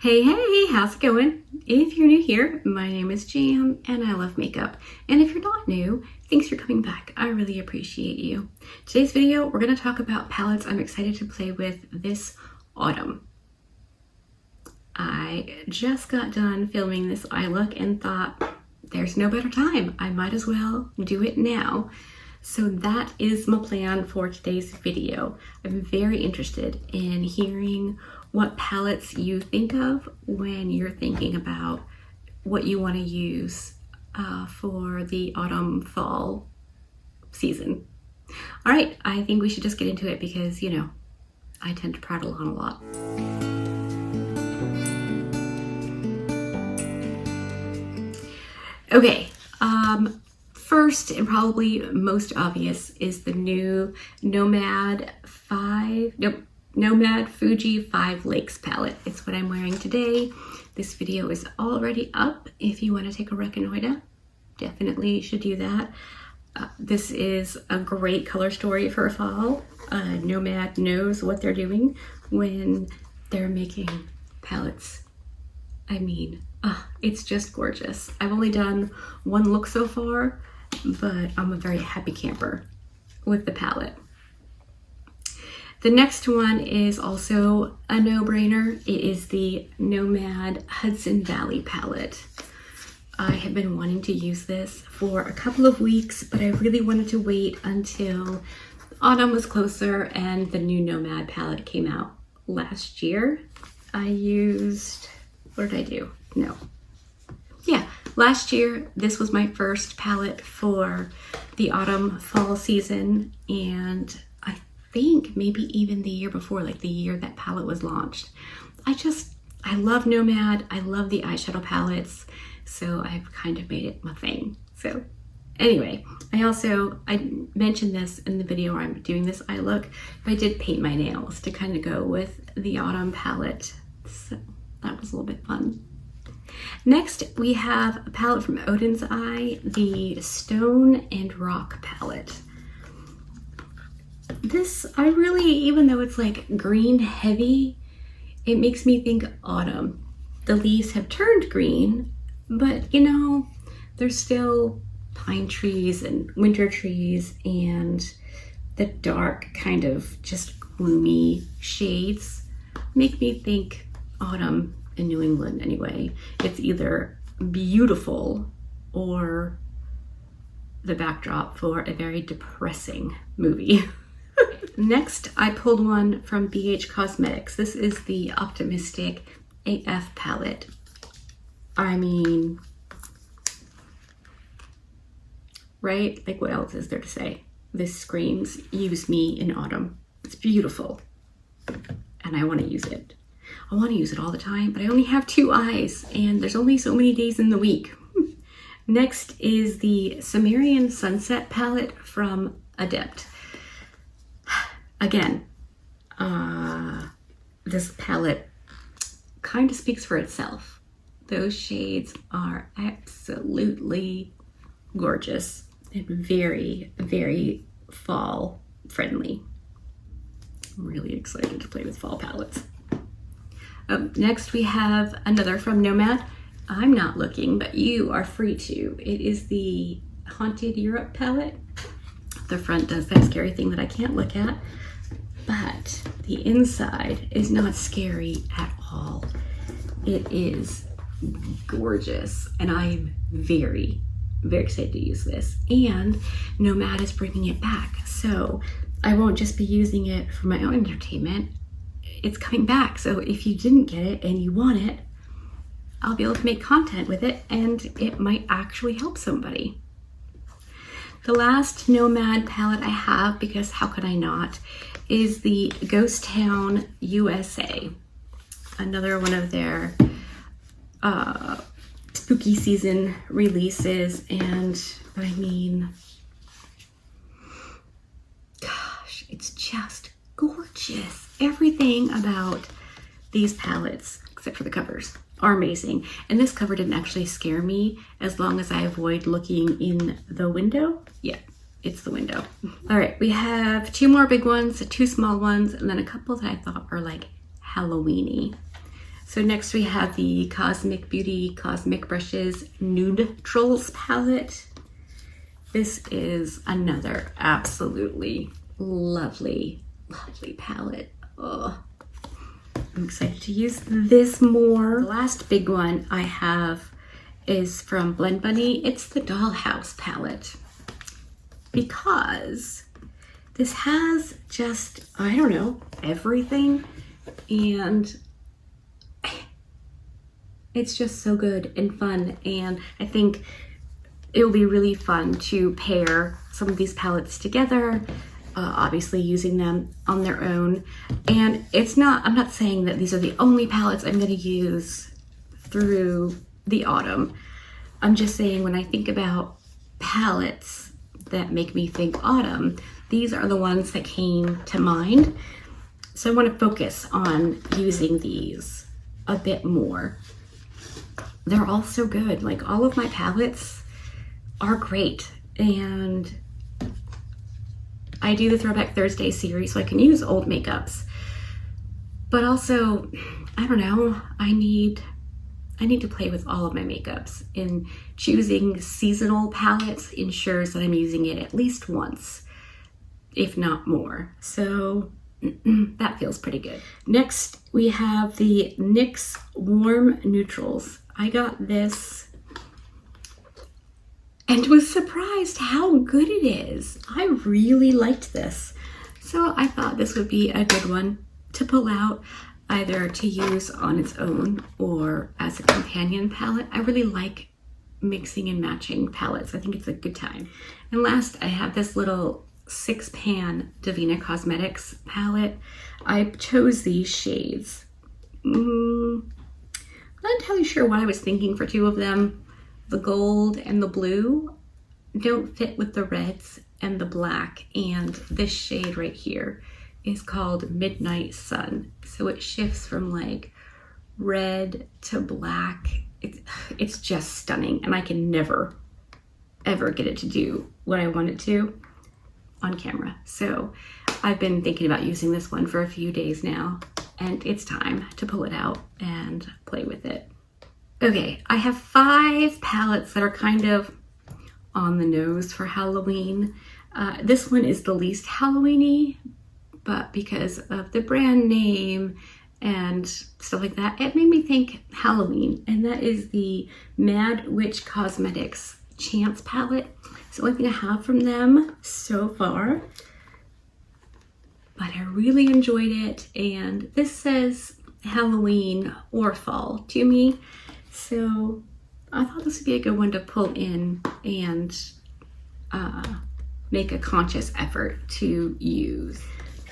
Hey, hey, how's it going? If you're new here, my name is Jam and I love makeup. And if you're not new, thanks for coming back. I really appreciate you. Today's video, we're going to talk about palettes I'm excited to play with this autumn. I just got done filming this eye look and thought, there's no better time. I might as well do it now. So that is my plan for today's video. I'm very interested in hearing what palettes you think of when you're thinking about what you want to use for the autumn fall season. All right, I think we should just get into it because, you know, I tend to prattle on a lot. Okay, first and probably most obvious is the new Nomad Fuji 5 Lakes palette. It's what I'm wearing today. This video is already up. If you want to take a reconnoiter, definitely should do that. This is a great color story for fall. Nomad knows what they're doing when they're making palettes. I mean, it's just gorgeous. I've only done one look so far, but I'm a very happy camper with the palette. The next one is also a no-brainer. It is the Nomad Hudson Valley palette. I have been wanting to use this for a couple of weeks, but I really wanted to wait until autumn was closer and the new Nomad palette came out last year. I used, what did I do? No. Yeah, last year, this was my first palette for the autumn fall season, and I think maybe even the year before, like the year that palette was launched. I love Nomad. I love the eyeshadow palettes, so I've kind of made it my thing. So anyway, I mentioned this in the video where I'm doing this eye look, but I did paint my nails to kind of go with the autumn palette. So that was a little bit fun. Next, we have a palette from Odin's Eye, the Stone and Rock palette. This, even though it's like green heavy, it makes me think autumn. The leaves have turned green, but you know, there's still pine trees and winter trees, and the dark kind of just gloomy shades make me think autumn in New England anyway. It's either beautiful or the backdrop for a very depressing movie. Next, I pulled one from BH Cosmetics. This is the Optimistic AF palette. I mean, right? Like, what else is there to say? This screams, use me in autumn. It's beautiful, and I want to use it. I want to use it all the time, but I only have 2 eyes, and there's only so many days in the week. Next is the Sumerian Sunset palette from Adept. Again, this palette kind of speaks for itself. Those shades are absolutely gorgeous and very, very fall friendly. I'm really excited to play with fall palettes. Next, we have another from Nomad. I'm not looking, but you are free to. It is the Haunted Europe palette. The front does that scary thing that I can't look at, but the inside is not scary at all. It is gorgeous, and I'm very, very excited to use this. And Nomad is bringing it back, so I won't just be using it for my own entertainment. It's coming back, so if you didn't get it and you want it, I'll be able to make content with it, and it might actually help somebody. The last Nomad palette I have, because how could I not, is the Ghost Town USA. Another one of their spooky season releases, and I mean, gosh, it's just gorgeous. Everything about these palettes, except for the covers, are amazing. And this cover didn't actually scare me as long as I avoid looking in the window. Yeah, it's the window. All right, we have 2 more big ones, 2 small ones, and then a couple that I thought were like Halloween-y. So next we have the Cosmic Beauty Cosmic Brushes Neutrals palette. This is another absolutely lovely, lovely palette. Oh, I'm excited to use this more. The last big one I have is from Blend Bunny. It's the Dollhouse palette, because this has just, I don't know, everything, and it's just so good and fun. And I think it will be really fun to pair some of these palettes together, obviously using them on their own. And I'm not saying that these are the only palettes I'm going to use through the autumn. I'm just saying, when I think about palettes that make me think autumn, these are the ones that came to mind. So I want to focus on using these a bit more. They're all so good. Like, all of my palettes are great, and I do the Throwback Thursday series so I can use old makeups, but also, I don't know, I need to play with all of my makeups, and choosing seasonal palettes ensures that I'm using it at least once, if not more. So that feels pretty good. Next, we have the NYX Warm Neutrals. I got this and was surprised how good it is. I really liked this. So I thought this would be a good one to pull out, either to use on its own or as a companion palette. I really like mixing and matching palettes. I think it's a good time. And last, I have this little 6-pan Divina Cosmetics palette. I chose these shades. I'm not entirely sure what I was thinking for two of them. The gold and the blue don't fit with the reds and the black, and this shade right here is called Midnight Sun. So it shifts from like red to black. It's just stunning, and I can never ever get it to do what I want it to on camera. So I've been thinking about using this one for a few days now, and it's time to pull it out and play with it. Okay, I have 5 palettes that are kind of on the nose for Halloween. This one is the least Halloween-y, but because of the brand name and stuff like that, it made me think Halloween, and that is the Mad Witch Cosmetics Chance palette. It's the only thing I have from them so far, but I really enjoyed it, and this says Halloween or fall to me, so I thought this would be a good one to pull in and make a conscious effort to use.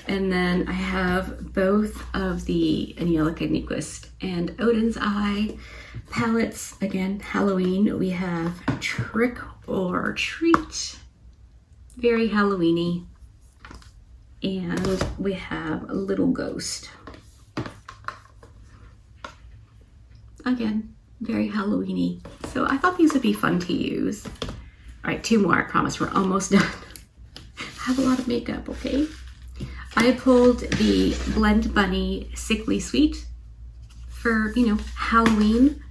And then I have both of the Angelica Nyquist and Odin's Eye palettes. Again, Halloween. We have Trick or Treat, very Halloween-y. And we have a Little Ghost. Again, very Halloween-y. So I thought these would be fun to use. All right, 2 more, I promise. We're almost done. I have a lot of makeup, okay? I pulled the Blend Bunny Sickly Sweet for, Halloween.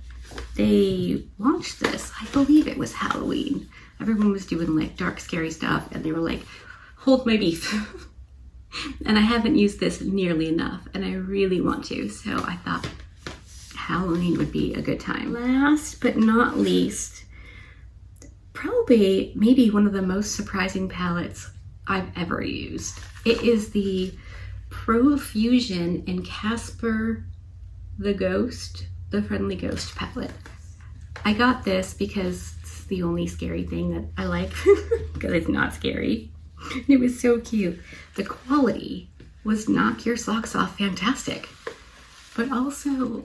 They launched this, I believe it was Halloween. Everyone was doing like dark, scary stuff, and they were like, hold my beef. And I haven't used this nearly enough, and I really want to, so I thought Halloween would be a good time. Last but not least, probably maybe one of the most surprising palettes I've ever used. It is the Profusion and Casper the Ghost, the Friendly Ghost palette. I got this because it's the only scary thing that I like, because it's not scary. It was so cute. The quality was knock your socks off fantastic, but also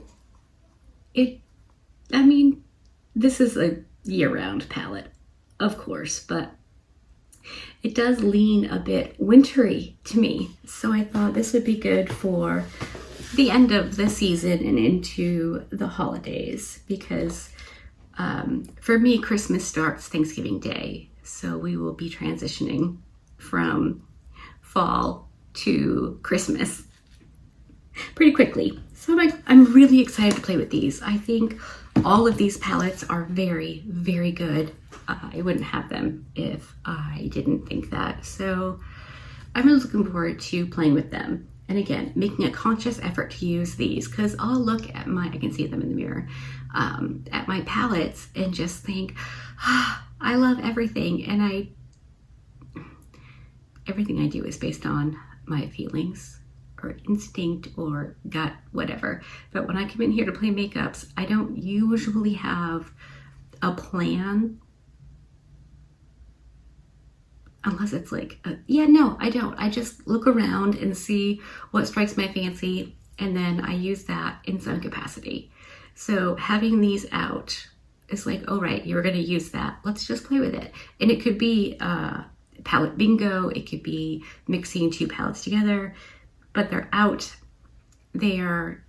this is a year-round palette, of course, but it does lean a bit wintry to me. So I thought this would be good for the end of the season and into the holidays, because for me, Christmas starts Thanksgiving Day. So we will be transitioning from fall to Christmas pretty quickly. So I'm really excited to play with these. I think all of these palettes are very, very good. I wouldn't have them if I didn't think that. So I'm really looking forward to playing with them. And again, making a conscious effort to use these, because I'll look at I can see them in the mirror, at my palettes and just think, I love everything. And everything I do is based on my feelings or instinct or gut, whatever. But when I come in here to play makeups, I don't usually have a plan. Unless it's like, no, I don't. I just look around and see what strikes my fancy, and then I use that in some capacity. So having these out is like, all right, you're going to use that. Let's just play with it. And it could be palette bingo. It could be mixing two palettes together, but they're out. They are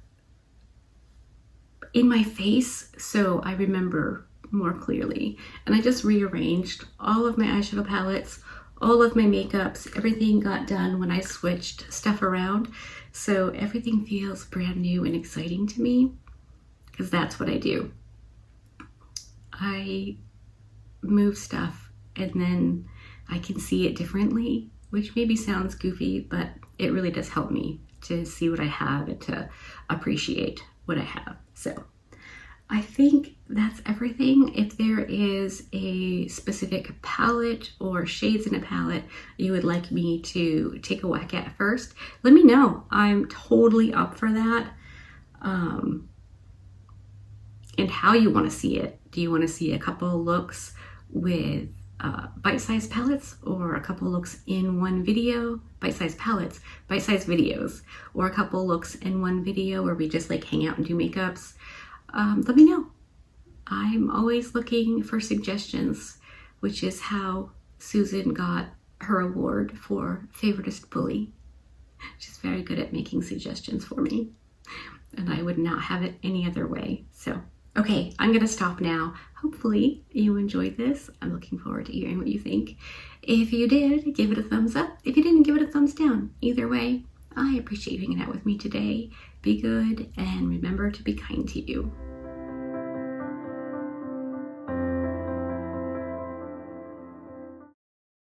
in my face, so I remember more clearly. And I just rearranged all of my eyeshadow palettes, all of my makeups, everything got done when I switched stuff around. So everything feels brand new and exciting to me, because that's what I do. I move stuff and then I can see it differently, which maybe sounds goofy, but it really does help me to see what I have and to appreciate what I have. So I think that's everything. If there is a specific palette or shades in a palette you would like me to take a whack at first, let me know. I'm totally up for that. And how you want to see it. Do you want to see a couple looks with bite-sized palettes, or a couple looks in one video? Bite-sized palettes, bite-sized videos, or a couple looks in one video where we just like hang out and do makeups? Let me know. I'm always looking for suggestions, which is how Susan got her award for Favoritist Bully. She's very good at making suggestions for me, and I would not have it any other way. So, okay, I'm gonna stop now. Hopefully you enjoyed this. I'm looking forward to hearing what you think. If you did, give it a thumbs up. If you didn't, give it a thumbs down. Either way, I appreciate you hanging out with me today. Be good, and remember to be kind to you.